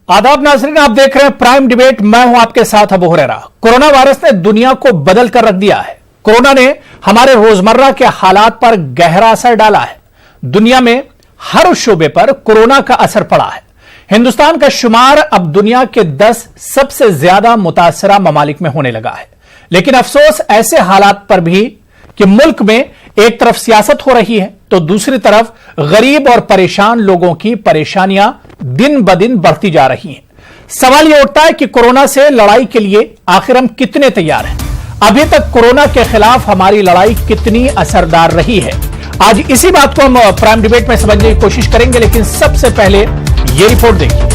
आदाब नाज़रीन, आप देख रहे हैं प्राइम डिबेट। मैं हूं आपके साथ अबू हुरैरा। कोरोना वायरस ने दुनिया को बदल कर रख दिया है। कोरोना ने हमारे रोजमर्रा के हालात पर गहरा असर डाला है। दुनिया में हर शोबे पर कोरोना का असर पड़ा है। हिंदुस्तान का शुमार अब दुनिया के 10 सबसे ज्यादा मुतासरा ममालिक में होने लगा है। लेकिन अफसोस ऐसे हालात पर भी कि मुल्क में एक तरफ सियासत हो रही है तो दूसरी तरफ गरीब और परेशान लोगों की परेशानियां दिन ब दिन बढ़ती जा रही हैं। सवाल यह उठता है कि कोरोना से लड़ाई के लिए आखिर हम कितने तैयार हैं? अभी तक कोरोना के खिलाफ हमारी लड़ाई कितनी असरदार रही है? आज इसी बात को हम प्राइम डिबेट में समझने की कोशिश करेंगे, लेकिन सबसे पहले यह रिपोर्ट देखिए।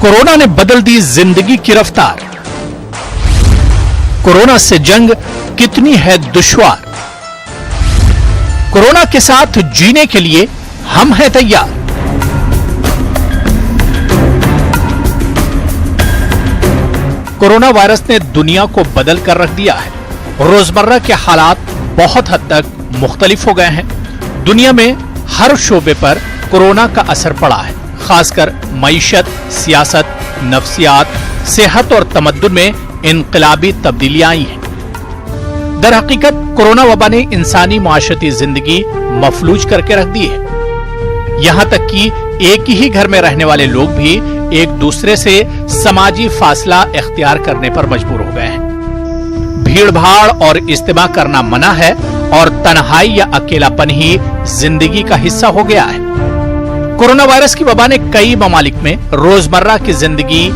कोरोना ने बदल दी जिंदगी की रफ्तार। कोरोना से जंग कितनी है दुश्वार। कोरोना के साथ जीने के लिए हम हैं तैयार। कोरोना वायरस ने दुनिया को बदल कर रख दिया है। रोजमर्रा के हालात बहुत हद तक मुख्तलिफ हो गए हैं। दुनिया में हर शोबे पर कोरोना का असर पड़ा है। खासकर मईशत, सियासत, नफ्सियात, सेहत और तमद्दुन में इनकलाबी तब्दीलियां आई हैं। दर हकीकत कोरोना वबा ने इंसानी माशरती जिंदगी मफलूज करके रख दी है। यहां तक कि एक ही घर में रहने वाले लोग भी एक दूसरे से समाजी फासला इख्तियार करने पर मजबूर हो गए हैं। भीड़ भाड़ और इज्तिमा करना मना है और तन्हाई या अकेलापन ही जिंदगी का हिस्सा हो गया है। कोरोना वायरस की वबा ने कई ममालिक में रोजमर्रा की जिंदगी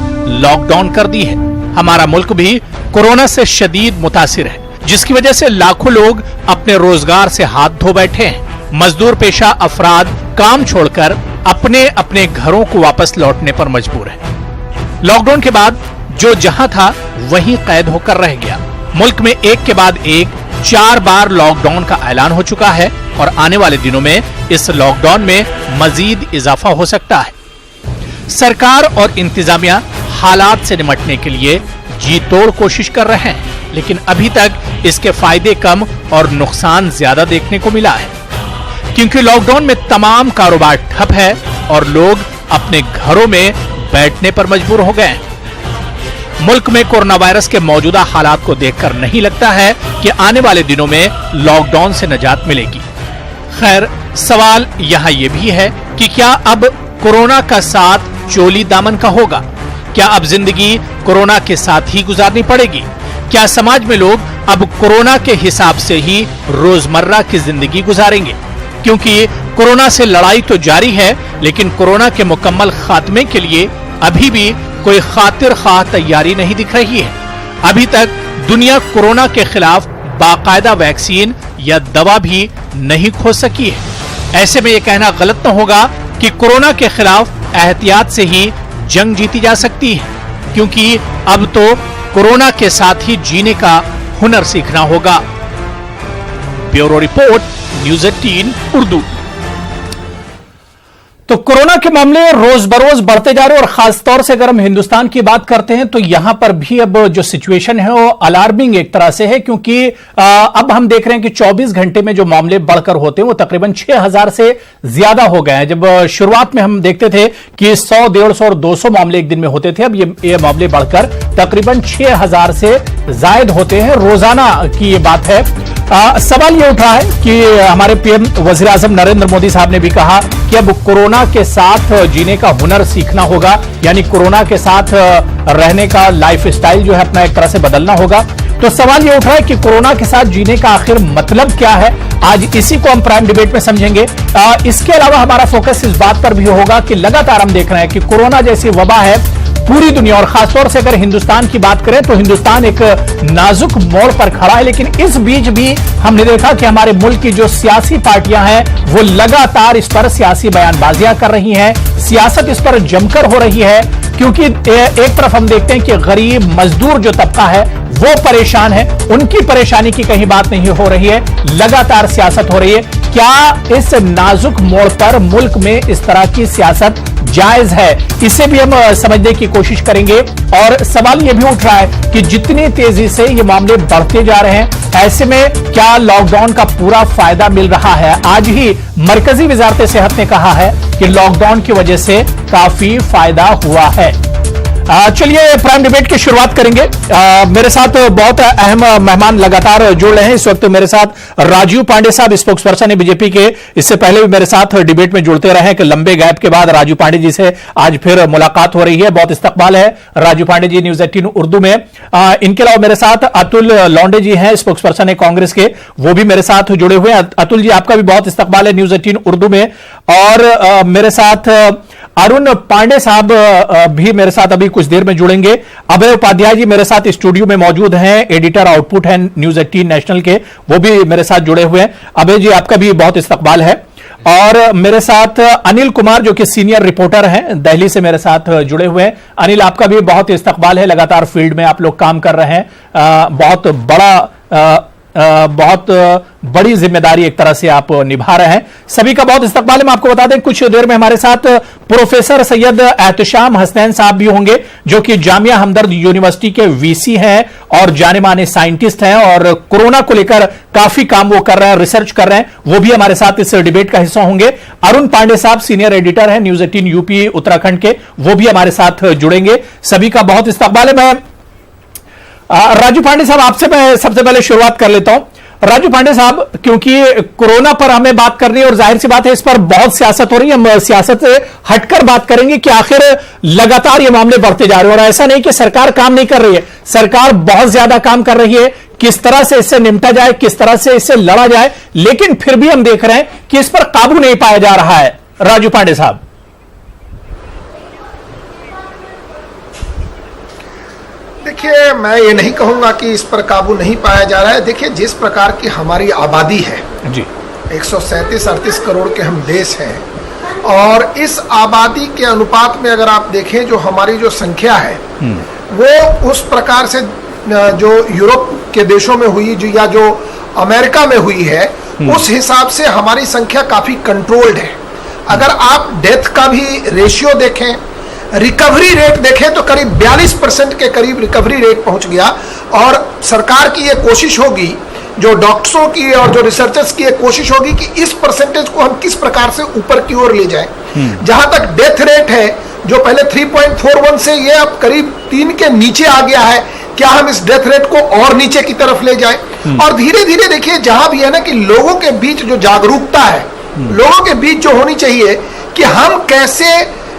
लॉकडाउन कर दी है। हमारा मुल्क भी कोरोना से शदीद मुतासिर है, जिसकी वजह से लाखों लोग अपने रोजगार से हाथ धो बैठे हैं। मजदूर पेशा अफराद काम छोड़कर अपने अपने घरों को वापस लौटने पर मजबूर है। लॉकडाउन के बाद जो जहां था वहीं कैद होकर रह गया। मुल्क में एक के बाद एक 4 बार लॉकडाउन का ऐलान हो चुका है और आने वाले दिनों में इस लॉकडाउन में मजीद इजाफा हो सकता है। सरकार और इंतजामिया हालात से निपटने के लिए जी तोड़ कोशिश कर रहे हैं, लेकिन अभी तक इसके फायदे कम और नुकसान ज्यादा देखने को मिला है, क्योंकि लॉकडाउन में तमाम कारोबार ठप है और लोग अपने घरों में बैठने पर मजबूर हो गए हैं। मुल्क में कोरोना वायरस के मौजूदा हालात को देखकर नहीं लगता है कि आने वाले दिनों में लॉकडाउन से निजात मिलेगी। खैर, सवाल यहाँ ये भी है कि क्या अब कोरोना का साथ चोली दामन का होगा? क्या अब जिंदगी कोरोना के साथ ही गुजारनी पड़ेगी? क्या समाज में लोग अब कोरोना के हिसाब से ही रोजमर्रा की जिंदगी गुजारेंगे? क्योंकि कोरोना से लड़ाई तो जारी है, लेकिन कोरोना के मुकम्मल खात्मे के लिए अभी भी कोई खातिर खाह तैयारी नहीं दिख रही है। अभी तक दुनिया कोरोना के खिलाफ बाकायदा वैक्सीन या दवा भी नहीं खोज सकी है। ऐसे में यह कहना गलत न होगा कि कोरोना के खिलाफ एहतियात से ही जंग जीती जा सकती है, क्योंकि अब तो कोरोना के साथ ही जीने का हुनर सीखना होगा। Bureau report, news 18 Urdu. तो कोरोना के मामले रोज बरोज बढ़ते जा रहे हैं और खासतौर से अगर हम हिंदुस्तान की बात करते हैं तो यहां पर भी अब जो सिचुएशन है वो अलार्मिंग एक तरह से है, क्योंकि अब हम देख रहे हैं कि 24 घंटे में जो मामले बढ़कर होते हैं वो तकरीबन 6000 से ज्यादा हो गए हैं। जब शुरुआत में हम देखते थे कि 100, 150 और 200 मामले एक दिन में होते थे, अब ये मामले बढ़कर तकरीबन 6000 से जायद होते हैं रोजाना की ये बात है। सवाल ये उठ रहा है कि हमारे पीएम वजीर आजम नरेंद्र मोदी साहब ने भी कहा कि अब कोरोना के साथ जीने का हुनर सीखना होगा, यानी कोरोना के साथ रहने का लाइफ स्टाइल जो है अपना एक तरह से बदलना होगा। तो सवाल ये उठ रहा है कि कोरोना के साथ जीने का आखिर मतलब क्या है? आज इसी को हम प्राइम डिबेट में समझेंगे। इसके अलावा हमारा फोकस इस बात पर भी होगा कि लगातार हम देख रहे हैं कि कोरोना जैसी वबा है पूरी दुनिया, और खासतौर से अगर हिंदुस्तान की बात करें तो हिंदुस्तान एक नाजुक मोड़ पर खड़ा है। लेकिन इस बीच भी हमने देखा कि हमारे मुल्क की जो सियासी पार्टियां हैं वो लगातार इस पर सियासी बयानबाजियां कर रही हैं, सियासत इस पर जमकर हो रही है, क्योंकि एक तरफ हम देखते हैं कि गरीब मजदूर जो तबका है वो परेशान है, उनकी परेशानी की कहीं बात नहीं हो रही है, लगातार सियासत हो रही है। क्या इस नाजुक मोड़ पर मुल्क में इस तरह की सियासत जायज है? इसे भी हम समझने की कोशिश करेंगे। और सवाल यह भी उठ रहा है कि जितनी तेजी से ये मामले बढ़ते जा रहे हैं, ऐसे में क्या लॉकडाउन का पूरा फायदा मिल रहा है? आज ही मरकजी वजारत सेहत ने कहा है कि लॉकडाउन की वजह से काफी फायदा हुआ है। चलिए प्राइम डिबेट की शुरुआत करेंगे। मेरे साथ बहुत अहम मेहमान लगातार जुड़ रहे हैं। इस वक्त मेरे साथ राजीव पांडे साहब, स्पोक्स पर्सन है बीजेपी के। इससे पहले भी मेरे साथ डिबेट में जुड़ते रहे हैं कि लंबे गैप के बाद राजीव पांडे जी से आज फिर मुलाकात हो रही है। बहुत इस्तकबाल है राजीव पांडे जी न्यूज 18 उर्दू में। इनके अलावा मेरे साथ अतुल लौंडे जी हैं, स्पोक्स पर्सन है कांग्रेस के, वो भी मेरे साथ जुड़े हुए हैं। अतुल जी, आपका भी बहुत इस्तकबाल है न्यूज 18 उर्दू में। और मेरे साथ अरुण पांडे साहब भी मेरे साथ अभी कुछ देर में जुड़ेंगे। अभय उपाध्याय जी मेरे साथ स्टूडियो में मौजूद हैं, एडिटर आउटपुट हैं न्यूज 18 नेशनल के, वो भी मेरे साथ जुड़े हुए हैं। अभय जी, आपका भी बहुत इस्तकबाल है। और मेरे साथ अनिल कुमार जो कि सीनियर रिपोर्टर हैं, दिल्ली से मेरे साथ जुड़े हुए हैं। अनिल, आपका भी बहुत इस्तकबाल है, लगातार फील्ड में आप लोग काम कर रहे हैं। बहुत बड़ी जिम्मेदारी एक तरह से आप निभा रहे हैं। सभी का बहुत इस्तकबाल है। मैं आपको बता दें कुछ देर में हमारे साथ प्रोफेसर सैयद एहतशाम हसनैन साहब भी होंगे, जो कि जामिया हमदर्द यूनिवर्सिटी के वीसी हैं और जाने माने साइंटिस्ट हैं और कोरोना को लेकर काफी काम वो कर रहे हैं, रिसर्च कर रहे हैं। वो भी हमारे साथ इस डिबेट का हिस्सा होंगे। अरुण पांडे साहब सीनियर एडिटर हैं न्यूज 18 यूपी उत्तराखंड के, वो भी हमारे साथ जुड़ेंगे। सभी का बहुत इस्तकबाल है। मैं राजू पांडे साहब, आपसे मैं सबसे पहले शुरुआत कर लेता हूं। राजू पांडे साहब, क्योंकि कोरोना पर हमें बात करनी है और जाहिर सी बात है इस पर बहुत सियासत हो रही है, हम सियासत से हटकर बात करेंगे कि आखिर लगातार ये मामले बढ़ते जा रहे हैं। और ऐसा नहीं कि सरकार काम नहीं कर रही है, सरकार बहुत ज्यादा काम कर रही है। किस तरह से इससे निपटा जाए, किस तरह से इससे लड़ा जाए, लेकिन फिर भी हम देख रहे हैं कि इस पर काबू नहीं पाया जा रहा है। राजू पांडे साहब, देखिए, मैं ये नहीं कहूंगा कि इस पर काबू नहीं पाया जा रहा है। देखिए, जिस प्रकार की हमारी आबादी है जी, 137-38 करोड़ के हम देश हैं, और इस आबादी के अनुपात में अगर आप देखें जो हमारी जो संख्या है वो उस प्रकार से जो यूरोप के देशों में हुई या जो अमेरिका में हुई है उस हिसाब से हमारी संख्या काफी कंट्रोल्ड है। अगर आप डेथ का भी रेशियो देखें, रिकवरी रेट देखें तो करीब 42% के करीब रिकवरी रेट पहुंच गया। और सरकार की यह कोशिश होगी, जो डॉक्टरों की और जो रिसर्चर्स की यह कोशिश होगी कि इस परसेंटेज को हम किस प्रकार से ऊपर की ओर ले जाएं। जहां तक डेथ रेट है, जो पहले 3.41 से ये अब करीब 3 के नीचे आ गया है, क्या हम इस डेथ रेट को और नीचे की तरफ ले जाएं? और धीरे धीरे देखिए, जहां भी है ना कि लोगों के बीच जो जागरूकता है, लोगों के बीच जो होनी चाहिए कि हम कैसे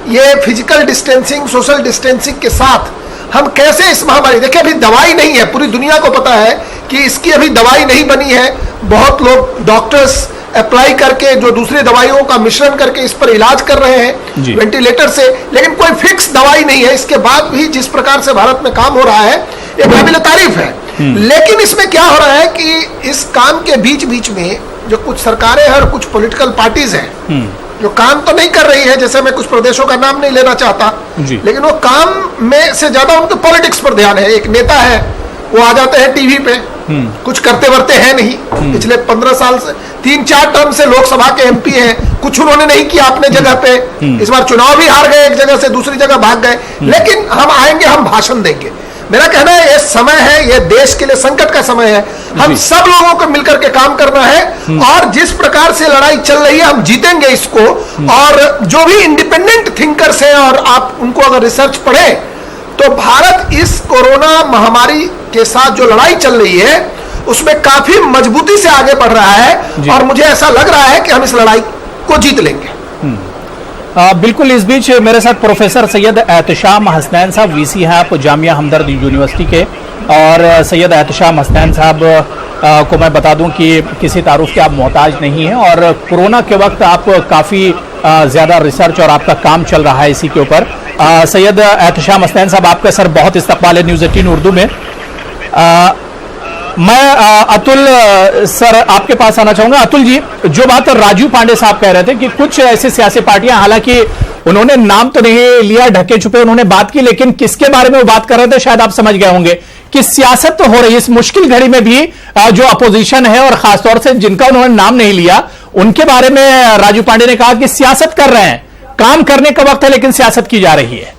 ये फिजिकल डिस्टेंसिंग, सोशल डिस्टेंसिंग के साथ हम कैसे इस महामारी, देखिए अभी दवाई नहीं है, पूरी दुनिया को पता है कि इसकी अभी दवाई नहीं बनी है। बहुत लोग डॉक्टर्स अप्लाई करके जो दूसरी दवाइयों का मिश्रण करके इस पर इलाज कर रहे हैं वेंटिलेटर से, लेकिन कोई फिक्स दवाई नहीं है। इसके बाद भी जिस प्रकार से भारत में काम हो रहा है ये काबिल तारीफ है। लेकिन इसमें क्या हो रहा है कि इस काम के बीच बीच में जो कुछ सरकारें हैं और कुछ पॉलिटिकल पार्टीज हैं जो काम तो नहीं कर रही है, जैसे मैं कुछ प्रदेशों का नाम नहीं लेना चाहता, लेकिन वो काम में से ज्यादा उनके पॉलिटिक्स पर ध्यान है। एक नेता है, वो आ जाते हैं टीवी पे, कुछ करते वर्ते हैं नहीं। पिछले 15 साल से 3-4 टर्म से लोकसभा के एमपी हैं, कुछ उन्होंने नहीं किया अपने जगह पे। इस बार चुनाव भी हार गए, एक जगह से दूसरी जगह भाग गए, लेकिन हम आएंगे, हम भाषण देंगे। मेरा कहना है ये समय है, ये देश के लिए संकट का समय है, हम सब लोगों को मिलकर के काम करना है। और जिस प्रकार से लड़ाई चल रही है हम जीतेंगे इसको। और जो भी इंडिपेंडेंट थिंकर्स हैं और आप उनको अगर रिसर्च पढ़ें तो भारत इस कोरोना महामारी के साथ जो लड़ाई चल रही है उसमें काफी मजबूती से आगे बढ़ रहा है, और मुझे ऐसा लग रहा है कि हम इस लड़ाई को जीत लेंगे। बिल्कुल। इस बीच मेरे साथ प्रोफेसर सैयद एहतशाम हसनैन साहब, वीसी हैं आप जामिया हमदर्द यूनिवर्सिटी के। और सैयद एहतशाम हसनैन साहब को मैं बता दूं कि किसी तारुफ के आप मोहताज नहीं हैं, और कोरोना के वक्त आप काफ़ी ज़्यादा रिसर्च और आपका काम चल रहा है इसी के ऊपर। सैयद एहतशाम हसनैन साहब, आपका सर बहुत इस्तकबाल है न्यूज़ 18 उर्दू में। मैं अतुल सर आपके पास आना चाहूंगा। अतुल जी, जो बात राजीव पांडे साहब कह रहे थे कि कुछ ऐसी सियासी पार्टियां, हालांकि उन्होंने नाम तो नहीं लिया, ढके छुपे उन्होंने बात की, लेकिन किसके बारे में वो बात कर रहे थे शायद आप समझ गए होंगे कि सियासत तो हो रही है इस मुश्किल घड़ी में भी। जो अपोजिशन है और खासतौर से जिनका उन्होंने नाम नहीं लिया, उनके बारे में राजीव पांडे ने कहा कि सियासत कर रहे हैं, काम करने का वक्त है लेकिन सियासत की जा रही है।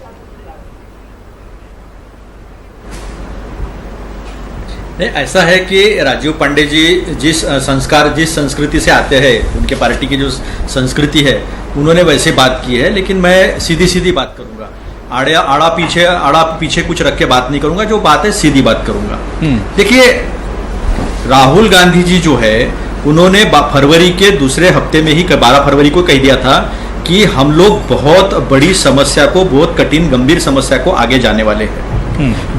ऐसा है कि राजीव पांडे जी जिस संस्कृति से आते हैं, उनके पार्टी की जो संस्कृति है, उन्होंने वैसे बात की है, लेकिन मैं सीधी सीधी बात करूंगा, आड़ा पीछे कुछ रख के बात नहीं करूंगा, जो बात है सीधी बात करूंगा। देखिए, राहुल गांधी जी जो है, उन्होंने फरवरी के दूसरे हफ्ते में ही 12 फरवरी को कह दिया था कि हम लोग बहुत बड़ी समस्या को, बहुत कठिन गंभीर समस्या को आगे जाने वाले हैं।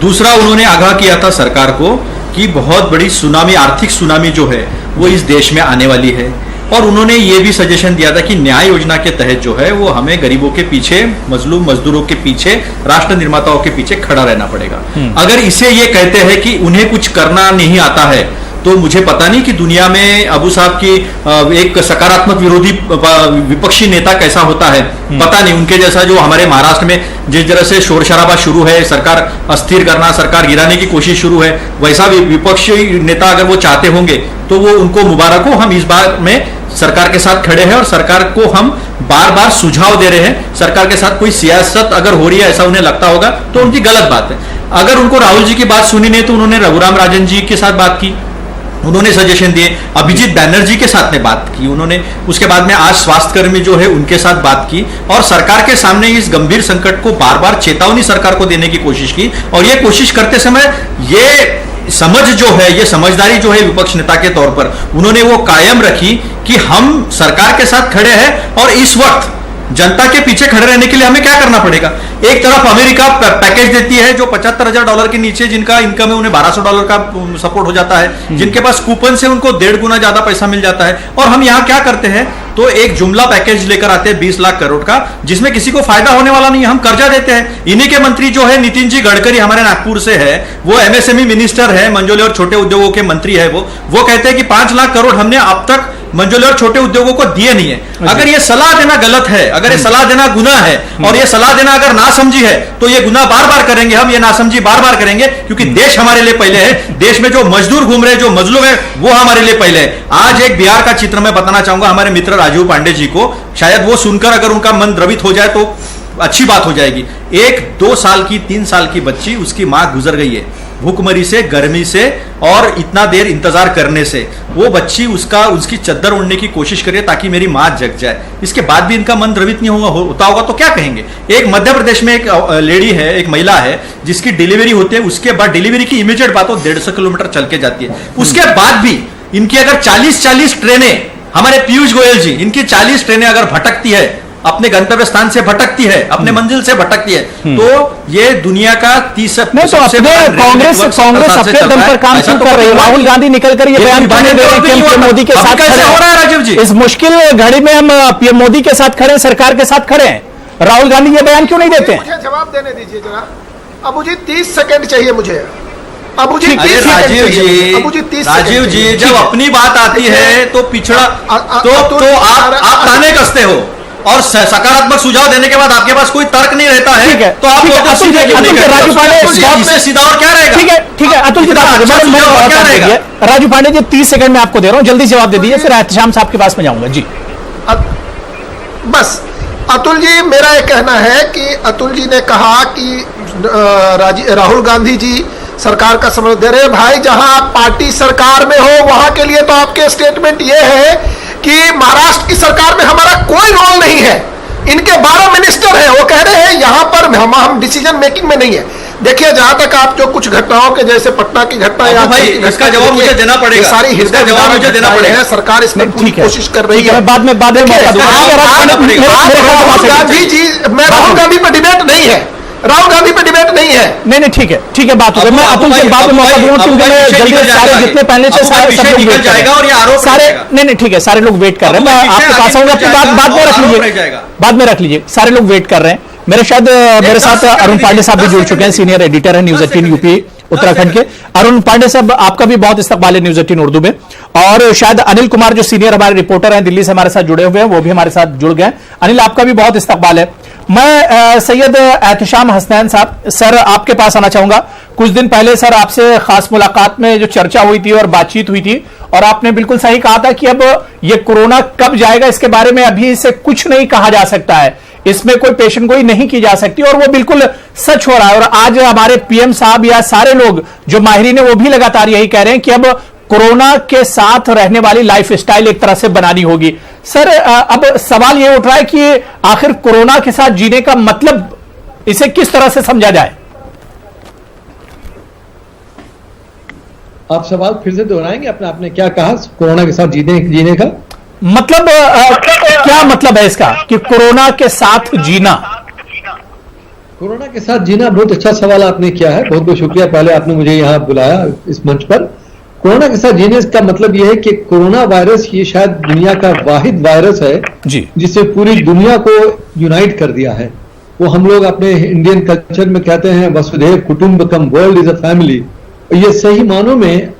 दूसरा, उन्होंने आगाह किया था सरकार को कि बहुत बड़ी सुनामी, आर्थिक सुनामी जो है वो इस देश में आने वाली है, और उन्होंने ये भी सजेशन दिया था कि न्याय योजना के तहत जो है वो हमें गरीबों के पीछे, मजलूम मजदूरों के पीछे, राष्ट्र निर्माताओं के पीछे खड़ा रहना पड़ेगा। अगर इसे ये कहते हैं कि उन्हें कुछ करना नहीं आता है, तो मुझे पता नहीं कि दुनिया में अबू साहब की एक सकारात्मक विरोधी विपक्षी नेता कैसा होता है, पता नहीं। उनके जैसा जो हमारे महाराष्ट्र में जिस तरह से शोर शराबा शुरू है, सरकार अस्थिर करना, सरकार गिराने की कोशिश शुरू है, वैसा विपक्षी नेता अगर वो चाहते होंगे तो वो उनको मुबारक हो। हम इस बार में सरकार के साथ खड़े हैं और सरकार को हम बार बार सुझाव दे रहे हैं। सरकार के साथ कोई सियासत अगर हो रही है ऐसा उन्हें लगता होगा तो उनकी गलत बात है। अगर उनको राहुल जी की बात सुनी नहीं तो उन्होंने रघुराम राजन जी के साथ बात की, उन्होंने सजेशन दिए, अभिजीत बैनर्जी के साथ में बात की उन्होंने, उसके बाद में आज स्वास्थ्यकर्मी जो है उनके साथ बात की, और सरकार के सामने इस गंभीर संकट को बार बार चेतावनी सरकार को देने की कोशिश की। और ये कोशिश करते समय ये समझ जो है, ये समझदारी जो है विपक्ष नेता के तौर पर उन्होंने वो कायम रखी कि हम सरकार के साथ खड़े हैं और इस वक्त जनता के पीछे खड़े रहने के लिए हमें क्या करना पड़ेगा। एक तरफ अमेरिका पैकेज देती है जो $75,000 के नीचे जिनका इनकम है उन्हें $1,200 का सपोर्ट हो जाता है, जिनके पास कूपन से उनको 1.5 गुना ज्यादा पैसा मिल जाता है। और हम यहाँ क्या करते हैं, तो एक जुमला पैकेज लेकर आते हैं 20 लाख करोड़ का, जिसमें किसी को फायदा होने वाला नहीं है, हम कर्जा देते हैं। इन्हीं के मंत्री जो है नितिन जी गडकरी हमारे नागपुर से है, वो MSME मिनिस्टर है, मंझोले और छोटे उद्योगों के मंत्री है, वो कहते हैं कि 5 लाख करोड़ हमने अब तक मंझोले और छोटे उद्योगों को दिए नहीं है। अगर ये सलाह देना गलत है, अगर ये सलाह देना गुनाह है, और ये सलाह देना अगर ना समझी है, तो ये गुनाह बार बार करेंगे हम, ये नासमझी बार बार करेंगे, क्योंकि देश हमारे लिए पहले है। देश में जो मजदूर घूम रहे, जो मजलूम है, वो हमारे लिए पहले है। आज एक बिहार का चित्र मैं बताना चाहूंगा हमारे मित्र राजीव पांडे जी को, शायद वो सुनकर अगर उनका मन द्रवित हो जाए तो अच्छी बात हो जाएगी। एक 2 साल की 3 साल की बच्ची, उसकी मां गुजर गई है भूखमरी से, गर्मी से, और इतना देर इंतजार करने से। वो बच्ची उसकी चद्दर ओढ़ने की कोशिश करिए ताकि मेरी मां जग जाए, इसके बाद भी इनका मन द्रवित नहीं होता होगा तो क्या कहेंगे। एक मध्य प्रदेश में एक लेडी है, एक महिला है, जिसकी डिलीवरी होती है, उसके बाद डिलीवरी की इमीडिएट बात हो 150 किलोमीटर चल के जाती है। उसके बाद भी इनकी अगर 40 ट्रेनें, हमारे पीयूष गोयल जी, इनकी 40 ट्रेनें अगर भटकती है, अपने गंतव्य स्थान से भटकती है, अपने मंजिल से भटकती है, तो ये दुनिया का 30 नहीं तो कांग्रेस अपने दम पर काम क्यों कर रही है। राहुल गांधी निकलकर ये बयान क्यों नहीं दे रहे कि हम पीएम मोदी के साथ खड़े हैं। राजीव जी, इस मुश्किल घड़ी में हम पीएम मोदी के साथ खड़े हैं, सरकार के साथ खड़े हैं, राहुल गांधी ये बयान क्यों नहीं देते। मुझे जवाब देने दीजिए जरा। अब मुझे 30 सेकंड चाहिए मुझे। अब मुझे राजीव जी जब अपनी बात आती है तो पिछड़ा तो आप ताने कसते हो, और सकारात्मक सुझाव देने के बाद आपके पास कोई तर्क नहीं रहता है, तो आप राजू पांडे सीधा और क्या रहेगा। ठीक है अतुल जी, राजू पांडे जी 30 सेकंड में आपको दे रहा हूं, जल्दी जवाब दे दीजिए, फिर एहतशाम साहब के पास में जाऊंगा जी। बस अतुल जी, मेरा यह कहना है कि अतुल जी ने कहा कि राहुल गांधी जी सरकार का समर्थन दे रहे। भाई, जहां आप पार्टी सरकार में हो वहां के लिए तो आपके स्टेटमेंट ये है कि महाराष्ट्र की सरकार में हमारा कोई रोल नहीं है, इनके 12 मिनिस्टर हैं, वो कह रहे हैं यहां पर हम डिसीजन मेकिंग में नहीं है। देखिए, जहां तक आप जो कुछ घटनाओं के जैसे पटना की घटना या भाई, इसका जवाब मुझे देना पड़ेगा, सारी इसका जवाब मुझे देना पड़ेगा। सरकार इसमें पूरी कोशिश कर रही है। बाद में राहुल गांधी जी, मैं राहुल गांधी पर डिबेट नहीं है, राहुल गांधी पे डिबेट नहीं है। नहीं ठीक है, बात हो गई। मैं अतुल से बाद में मौका दूंगा, क्योंकि मैं जल्दी सारे जितने पहले से सारे सब लोग वेट जाएगा और ये आरोप सारे नहीं ठीक है, सारे लोग वेट कर रहे हैं। मैं आपके पास आऊंगा, आपकी बात बाद में रख लीजिए, बाद में रख लीजिए, सारे लोग वेट कर रहे हैं। मेरे साथ अरुण पांडे साहब भी जुड़ चुके हैं, सीनियर एडिटर है न्यूज 18 यूपी उत्तराखंड के। अरुण पांडे साहब, आपका भी बहुत इस्तकबाल है न्यूज 18 उर्दू में, और शायद अनिल कुमार जो सीनियर हमारे रिपोर्टर हैं दिल्ली से हमारे साथ जुड़े हुए हैं, वो भी हमारे साथ जुड़ गए। अनिल, आपका भी बहुत इस्तकबाल है। मैं सैयद एहतशाम हसनैन साहब, सर आपके पास आना चाहूंगा। कुछ दिन पहले सर आपसे खास मुलाकात में जो चर्चा हुई थी और बातचीत हुई थी, और आपने बिल्कुल सही कहा था कि अब ये कोरोना कब जाएगा इसके बारे में अभी से कुछ नहीं कहा जा सकता है। इसमें कोई पेशेंट गोई नहीं की जा सकती, और वो बिल्कुल सच हो रहा है। और आज हमारे पीएम साहब या सारे लोग जो माहिरीन है वो भी लगातार यही कह रहे हैं कि अब कोरोना के साथ रहने वाली लाइफ स्टाइल एक तरह से बनानी होगी। सर, अब सवाल ये उठ रहा है कि आखिर कोरोना के साथ जीने का मतलब इसे किस तरह से समझा जाए? आप सवाल फिर से दोहराएंगे? आपने क्या कहा कोरोना के साथ जीने का मतलब क्या मतलब है इसका कि कोरोना के साथ जीना? कोरोना के साथ जीना, बहुत अच्छा सवाल आपने किया है, बहुत बहुत शुक्रिया। पहले आपने मुझे यहाँ बुलाया इस मंच पर। कोरोना के साथ जीने का मतलब यह है कि कोरोना वायरस ये शायद दुनिया का वाहिद वायरस है जी, जिससे पूरी दुनिया को यूनाइट कर दिया है। वो हम लोग अपने इंडियन कल्चर में कहते हैं वसुधैव कुटुंबकम, वर्ल्ड इज अ फैमिली। ये सही मानों में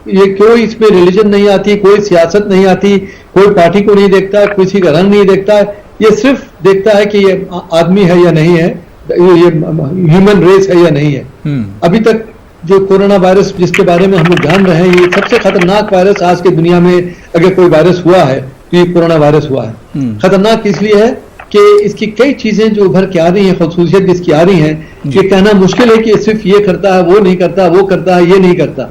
ये कोई इसमें रिलीजन नहीं आती, कोई सियासत नहीं आती, कोई पार्टी को नहीं देखता, किसी का रंग नहीं देखता, ये सिर्फ देखता है कि ये आदमी है या नहीं है, ये ह्यूमन रेस है या नहीं है। अभी तक जो कोरोना वायरस जिसके बारे में हम लोग जान रहे हैं, ये सबसे खतरनाक वायरस आज की दुनिया में अगर कोई वायरस हुआ है तो ये कोरोना वायरस हुआ है। खतरनाक इसलिए है कि इसकी कई चीजें जो उभर के आ रही हैं, खसूसियत जिसकी आ रही हैं, ये कहना मुश्किल है कि सिर्फ ये करता है, वो नहीं करता, वो करता है, ये नहीं करता।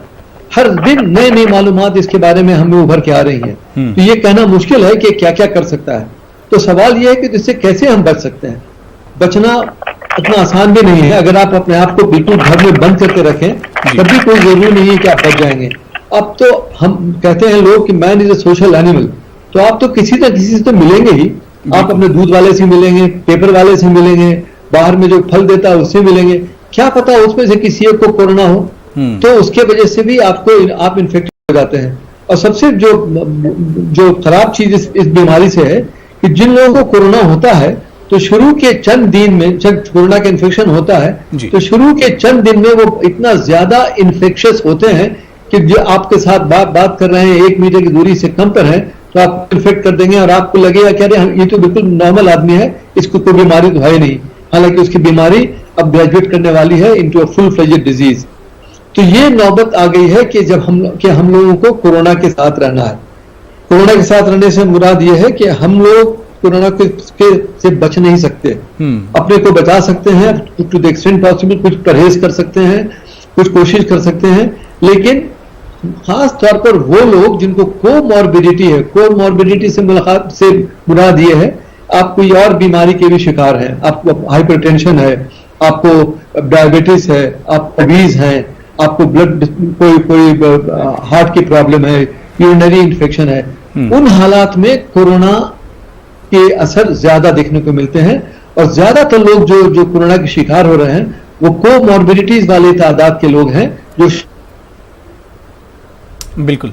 हर दिन नई नई मालूमात इसके बारे में हमें उभर के आ रही हैं, तो ये कहना मुश्किल है कि क्या क्या कर सकता है। तो सवाल ये है कि इससे कैसे हम बच सकते हैं। बचना उतना आसान भी नहीं है। अगर आप अपने आप को बिल्कुल घर में बंद करके रखें तभी कोई जरूरी नहीं है कि आप बच जाएंगे। अब तो हम कहते हैं लोग कि man is a social animal, तो आप तो किसी न किसी से तो मिलेंगे ही। आप अपने दूध वाले से मिलेंगे, पेपर वाले से मिलेंगे, बाहर में जो फल देता है उससे मिलेंगे, क्या पता उसमें से किसी एक को कोरोना हो, तो उसके वजह से भी आप इन्फेक्ट हो जाते हैं। और सबसे जो खराब चीज इस बीमारी से है कि जिन लोगों को कोरोना होता है तो शुरू के चंद दिन में, जब कोरोना का इन्फेक्शन होता है तो शुरू के चंद दिन में वो इतना ज्यादा इन्फेक्शियस होते हैं कि जो आपके साथ बात कर रहे हैं 1 मीटर की दूरी से कम पर है तो आप इन्फेक्ट कर देंगे और आपको लगेगा कि अरे ये तो बिल्कुल नॉर्मल आदमी है, इसको कोई बीमारी तो है नहीं। हालांकि उसकी बीमारी अब ग्रेजुएट करने वाली है into a full fledged disease. तो ये नौबत आ गई है कि जब हम लोगों को कोरोना के साथ रहना है। कोरोना के साथ रहने से मुराद ये है कि हम लोग कोरोना से बच नहीं सकते, अपने को बचा सकते हैं टू द एक्सटेंट पॉसिबल, कुछ परहेज कर सकते हैं, कुछ कोशिश कर सकते हैं, लेकिन खास तौर पर वो लोग जिनको कोमॉर्बिडिटी है, कोमॉर्बिडिटी से मुराद ये है आप कोई और बीमारी के भी शिकार हैं, आपको हाइपरटेंशन है, आपको डायबिटीज है, आप ओबीज हैं, आपको ब्लड कोई हार्ट की प्रॉब्लम है, यूरिनरी इन्फेक्शन है, उन हालात में कोरोना के असर ज्यादा देखने को मिलते हैं। और ज्यादातर लोग जो कोरोना के शिकार हो रहे हैं वो कोमॉर्बिडिटीज वाले तादाद के लोग हैं। जो बिल्कुल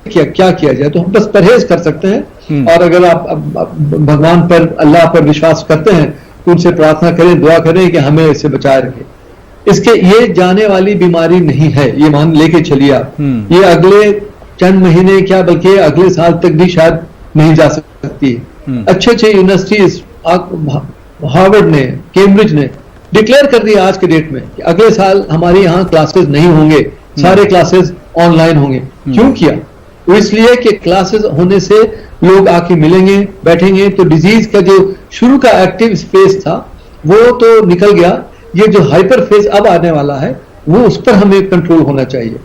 क्या किया जाए, तो हम बस परहेज कर सकते हैं। और अगर आप भगवान पर, अल्लाह पर विश्वास करते हैं तो उनसे प्रार्थना करें, दुआ करें कि हमें इससे बचाए रखें। इसके ये जाने वाली बीमारी नहीं है, ये मान लेके चलिए आप। ये अगले चंद महीने क्या बल्कि अगले साल तक भी शायद नहीं जा सकती। अच्छे यूनिवर्सिटीज, हार्वर्ड ने, कैम्ब्रिज ने डिक्लेयर कर दिया आज के डेट में कि अगले साल हमारे यहाँ क्लासेस नहीं होंगे, सारे क्लासेस ऑनलाइन होंगे। क्यों किया? वो इसलिए कि क्लासेस होने से लोग आके मिलेंगे, बैठेंगे, तो डिजीज का जो शुरू का एक्टिव फेज था वो तो निकल गया। ये जो हाइपर फेज अब आने वाला है वो उस पर हमें कंट्रोल होना चाहिए।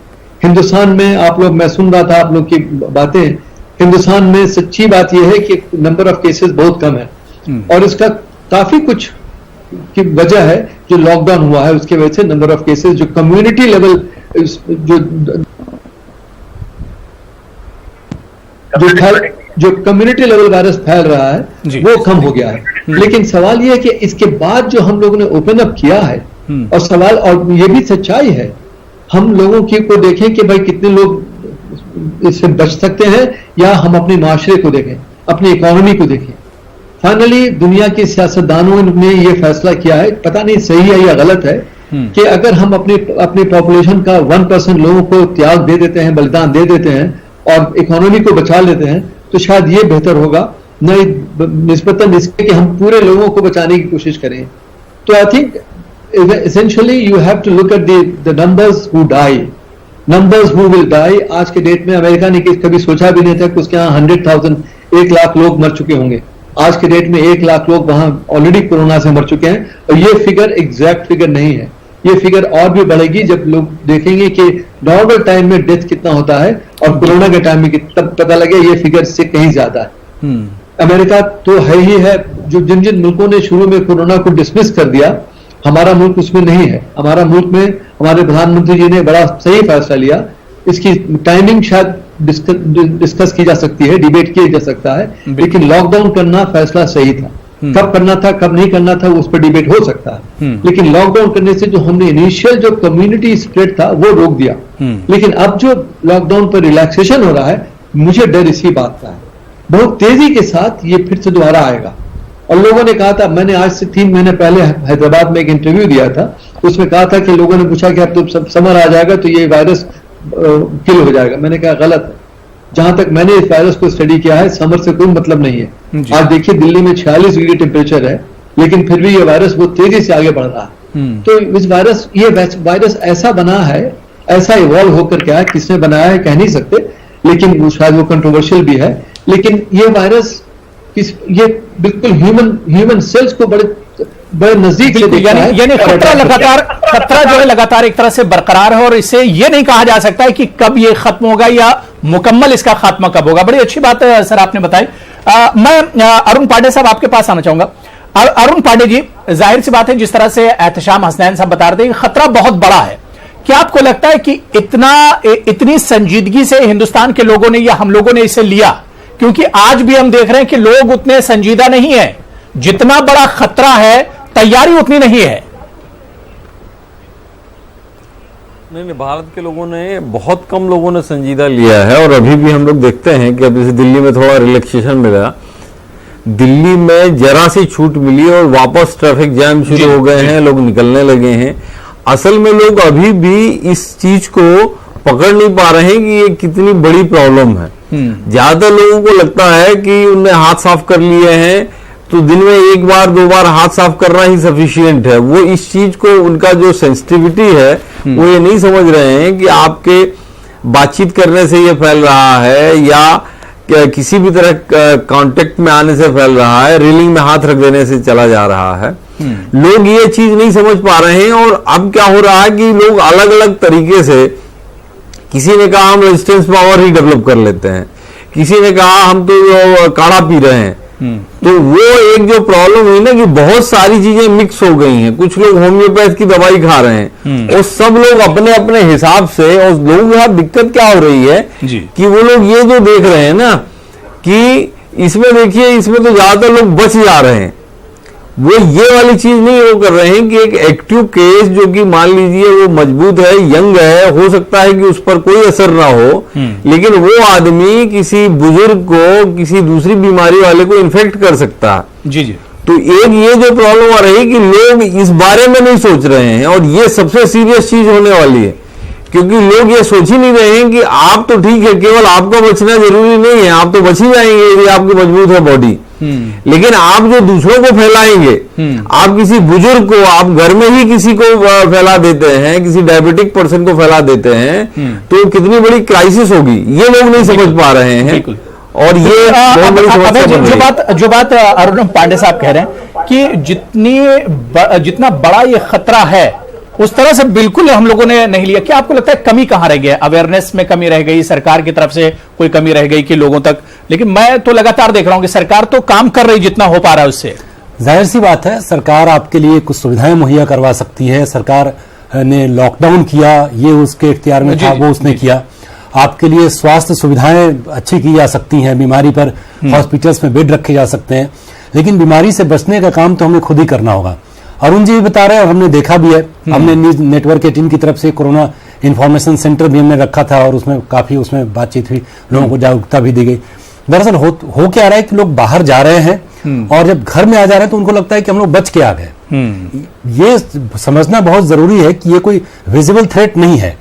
हिंदुस्तान में आप लोग, मैं सुन रहा था आप लोग की बातें, हिंदुस्तान में सच्ची बात यह है कि नंबर ऑफ केसेस बहुत कम है और इसका काफी कुछ की वजह है जो लॉकडाउन हुआ है, उसके वजह से नंबर ऑफ केसेस जो कम्युनिटी लेवल जो कम्युनिटी लेवल वायरस फैल रहा है वो कम हो गया है। लेकिन सवाल ये है कि इसके बाद जो हम लोगों ने ओपन अप किया है, और सवाल, और ये भी सच्चाई है, हम लोगों की को देखें कि भाई कितने लोग इससे बच सकते हैं, या हम अपने माशरे को देखें, अपनी इकोनॉमी को देखें। फाइनली दुनिया के सियासतदानों ने ये फैसला किया है, पता नहीं सही है या गलत है, कि अगर हम अपनी पॉपुलेशन का 1% लोगों को त्याग दे देते हैं, बलिदान दे देते हैं और इकोनॉमी को बचा लेते हैं, तो शायद ये बेहतर होगा निस्बतन इसके कि हम पूरे लोगों को बचाने की कोशिश करें। तो I think essentially you have to look at the numbers who die, numbers who will die। आज के डेट में अमेरिका ने कभी सोचा भी नहीं था कि उसके यहाँ 100,000, 1 लाख लोग मर चुके होंगे। आज के डेट में 1 लाख लोग वहां ऑलरेडी कोरोना से मर चुके हैं, और ये फिगर एग्जैक्ट फिगर नहीं है, ये फिगर और भी बढ़ेगी जब लोग देखेंगे कि नॉर्मल टाइम में डेथ कितना होता है और कोरोना के टाइम में तब पता लगे ये फिगर से कहीं ज्यादा है। अमेरिका तो है ही है, जो जिन जिन मुल्कों ने शुरू में कोरोना को डिसमिस कर दिया, हमारा मुल्क उसमें नहीं है। हमारा मुल्क में हमारे प्रधानमंत्री जी ने बड़ा सही फैसला लिया। इसकी टाइमिंग शायद डिस्कस की जा सकती है, डिबेट किया जा सकता है, लेकिन लॉकडाउन करना फैसला सही था। कब करना था कब नहीं करना था उस पर डिबेट हो सकता है, लेकिन लॉकडाउन करने से जो हमने इनिशियल जो कम्युनिटी स्प्रेड था वो रोक दिया। लेकिन अब जो लॉकडाउन पर रिलैक्सेशन हो रहा है, मुझे डर इसी बात का है, बहुत तेजी के साथ ये फिर से दोबारा आएगा। और लोगों ने कहा था, मैंने आज से 3 महीने पहले हैदराबाद में एक इंटरव्यू दिया था, उसमें कहा था कि लोगों ने पूछा कि अब तो समर आ जाएगा तो ये वायरस किल हो जाएगा। मैंने कहा गलत है। जहां तक मैंने इस वायरस को स्टडी किया है, समर से कोई मतलब नहीं है। आज देखिए दिल्ली में 46 डिग्री टेम्परेचर है, लेकिन फिर भी ये वायरस बहुत तेजी से आगे बढ़ रहा है। तो ये वायरस ऐसा बना है, ऐसा इवॉल्व होकर के आया, किसने बनाया है कह नहीं सकते, लेकिन शायद वो कंट्रोवर्शियल भी है। लेकिन ये वायरस ये बिल्कुल ह्यूमन सेल्स को बड़े नजदीक से देखा है, यानी खतरा जो है लगातार एक तरह से बरकरार है, और इससे ये नहीं कहा जा सकता है कि कब ये खत्म होगा या मुकम्मल इसका खात्मा कब होगा। बड़ी अच्छी बात है सर आपने बताई। मैं अरुण पांडे साहब आपके पास आना चाहूंगा। अरुण पांडे जी, जाहिर सी बात है जिस तरह से एहतशाम हसनैन साहब बता रहे थे, खतरा बहुत बड़ा है। क्या आपको लगता है कि इतनी संजीदगी से हिंदुस्तान के लोगों ने या हम लोगों ने इसे लिया? क्योंकि आज भी हम देख रहे हैं कि लोग उतने संजीदा नहीं है, जितना बड़ा खतरा है तैयारी उतनी नहीं है। नहीं, भारत के लोगों ने, बहुत कम लोगों ने संजीदा लिया है। और अभी भी हम लोग देखते हैं कि अब जैसे दिल्ली में थोड़ा रिलैक्सेशन मिला, दिल्ली में जरा सी छूट मिली और वापस ट्रैफिक जैम शुरू हो गए हैं, लोग निकलने लगे हैं। असल में लोग अभी भी इस चीज को पकड़ नहीं पा रहे हैं कि ये कितनी बड़ी प्रॉब्लम है। ज्यादा लोगों को लगता है कि उन्हें हाथ साफ कर लिए हैं तो दिन में 1 बार 2 बार हाथ साफ करना ही सफिशिएंट है। वो इस चीज को, उनका जो सेंसिटिविटी है वो ये नहीं समझ रहे हैं कि आपके बातचीत करने से ये फैल रहा है या किसी भी तरह कांटेक्ट में आने से फैल रहा है, रीलिंग में हाथ रख देने से चला जा रहा है। लोग ये चीज नहीं समझ पा रहे हैं। और अब क्या हो रहा है कि लोग अलग अलग तरीके से, किसी ने कहा हम रेजिस्टेंस पावर ही डेवलप कर लेते हैं, किसी ने कहा हम तो काढ़ा पी रहे हैं। तो वो एक जो प्रॉब्लम हुई ना कि बहुत सारी चीजें मिक्स हो गई हैं। कुछ लोग होम्योपैथ की दवाई खा रहे हैं और सब लोग अपने अपने हिसाब से। और लोगों के साथ दिक्कत क्या हो रही है कि वो लोग ये जो देख रहे हैं ना कि इसमें देखिए, इसमें तो ज्यादातर लोग बच जा रहे हैं, वो ये वाली चीज नहीं वो कर रहे हैं कि एक एक्टिव केस जो कि मान लीजिए वो मजबूत है, यंग है, हो सकता है कि उस पर कोई असर ना हो, लेकिन वो आदमी किसी बुजुर्ग को, किसी दूसरी बीमारी वाले को इन्फेक्ट कर सकता है। जी। तो एक ये जो प्रॉब्लम आ रही है कि लोग इस बारे में नहीं सोच रहे हैं, और ये सबसे सीरियस चीज होने वाली है, क्योंकि लोग ये सोच ही नहीं रहे हैं कि आप तो ठीक है, केवल आपका बचना जरूरी नहीं है, आप तो बच ही जाएंगे यदि आपकी मजबूत है बॉडी, लेकिन आप जो दूसरों को फैलाएंगे, आप किसी बुजुर्ग को, आप घर में ही किसी को फैला देते हैं, किसी डायबिटिक पर्सन को फैला देते हैं, तो कितनी बड़ी क्राइसिस होगी, ये लोग नहीं समझ पा रहे हैं। और ये बहुत बड़ी समस्या। जो बात अरुण पांडे साहब कह रहे हैं कि जितना बड़ा ये खतरा है उस तरह से बिल्कुल हम लोगों ने नहीं लिया। क्या आपको लगता है कमी कहां रह गई? अवेयरनेस में कमी रह गई, सरकार की तरफ से कोई कमी रह गई कि लोगों तक? लेकिन मैं तो लगातार देख रहा हूं कि सरकार तो काम कर रही जितना हो पा रहा है उससे। जाहिर सी बात है, सरकार आपके लिए कुछ सुविधाएं मुहैया करवा सकती है। सरकार ने लॉकडाउन किया, ये उसके इख्तियार में था, वो उसने किया। आपके लिए स्वास्थ्य सुविधाएं अच्छी की जा सकती हैं, बीमारी पर हॉस्पिटल्स में बेड रखे जा सकते हैं, लेकिन बीमारी से बचने का काम तो हमें खुद ही करना होगा। अरुण जी भी बता रहे हैं और हमने देखा भी है, हमने न्यूज नेटवर्क 18 की तरफ से कोरोना इंफॉर्मेशन सेंटर भी हमने रखा था और उसमें काफी उसमें बातचीत हुई, लोगों को जागरूकता भी दी गई। दरअसल हो क्या रहा है कि लोग बाहर जा रहे हैं और जब घर में आ जा रहे हैं तो उनको लगता है कि हम लोग बच के आ गए। ये समझना बहुत जरूरी है कि ये कोई विजिबल थ्रेट नहीं है,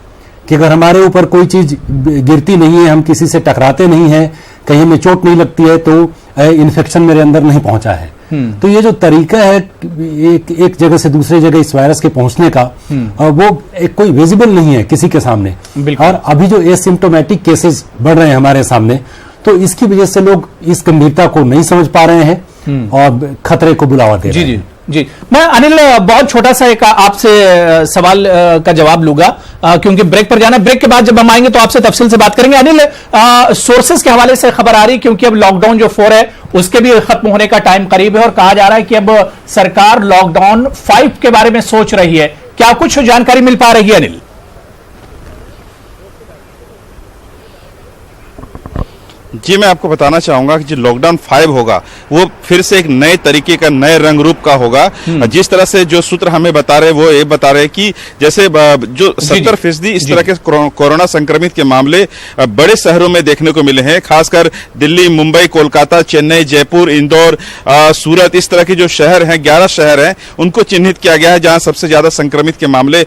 कि अगर हमारे ऊपर कोई चीज गिरती नहीं है, हम किसी से टकराते नहीं है, कहीं हमें चोट नहीं लगती है, तो इन्फेक्शन मेरे अंदर नहीं पहुंचा है। तो ये जो तरीका है एक जगह से दूसरी जगह इस वायरस के पहुंचने का, वो एक कोई विजिबल नहीं है किसी के सामने। और अभी जो एसिम्प्टोमेटिक केसेस बढ़ रहे हैं हमारे सामने, तो इसकी वजह से लोग इस गंभीरता को नहीं समझ पा रहे हैं और खतरे को बुलावा दे रहे हैं। जी मैं अनिल बहुत छोटा सा एक आपसे सवाल का जवाब लूंगा क्योंकि ब्रेक पर जाना है। ब्रेक के बाद जब हम आएंगे तो आपसे तफसील से बात करेंगे। अनिल, सोर्सेस के हवाले से खबर आ रही क्योंकि अब लॉकडाउन जो 4 है उसके भी खत्म होने का टाइम करीब है और कहा जा रहा है कि अब सरकार लॉकडाउन 5 के बारे में सोच रही है। क्या कुछ जानकारी मिल पा रही है अनिल? जी मैं आपको बताना चाहूंगा कि जो लॉकडाउन 5 होगा वो फिर से एक नए तरीके का, नए रंग रूप का होगा। जिस तरह से जो सूत्र हमें बता रहे वो ये बता रहे कि जैसे जो 70% इस तरह के कोरोना संक्रमित के मामले बड़े शहरों में देखने को मिले हैं, खासकर दिल्ली, मुंबई, कोलकाता, चेन्नई, जयपुर, इंदौर, सूरत, इस तरह के जो शहर हैं, 11 शहर हैं, उनको चिन्हित किया गया है जहां सबसे ज्यादा संक्रमित के मामले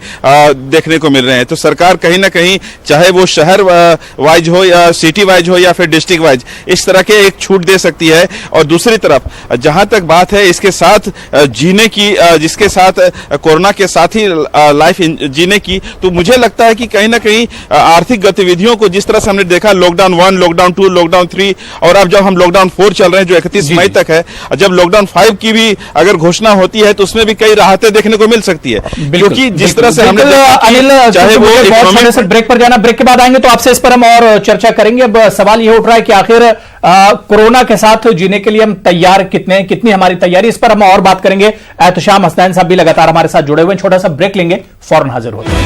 देखने को मिल रहे हैं। तो सरकार कहीं ना कहीं, चाहे वो शहर वाइज हो या सिटी वाइज हो या फिर डिस्ट्रिक्ट वाइज, इस तरह के एक छूट दे सकती है। और दूसरी तरफ जहां तक बात है इसके साथ जीने की, जिसके साथ कोरोना के साथ ही लाइफ जीने की, तो मुझे लगता है कि कहीं ना कहीं आर्थिक गतिविधियों को जिस तरह से हमने देखा लॉकडाउन 1, लॉकडाउन 2, लॉकडाउन 3 और अब जब हम लॉकडाउन 4 चल रहे हैं जो 31 मई तक है, जब लॉकडाउन 5 की भी अगर घोषणा होती है तो उसमें भी कई राहतें देखने को मिल सकती है। क्योंकि जिस तरह से हमने अनिल, चाहे वो ब्रेक पर जाना, ब्रेक के बाद आएंगे तो आपसे इस पर हम और चर्चा करेंगे। अब सवाल यह उठ रहा है कि आखिर कोरोना के साथ जीने के लिए हम तैयार कितनी हमारी तैयारी, इस पर हम और बात करेंगे। एहतशाम हसनैन साहब भी लगातार हमारे साथ जुड़े हुए हैं। छोटा सा ब्रेक लेंगे, फौरन हाजिर होते हैं।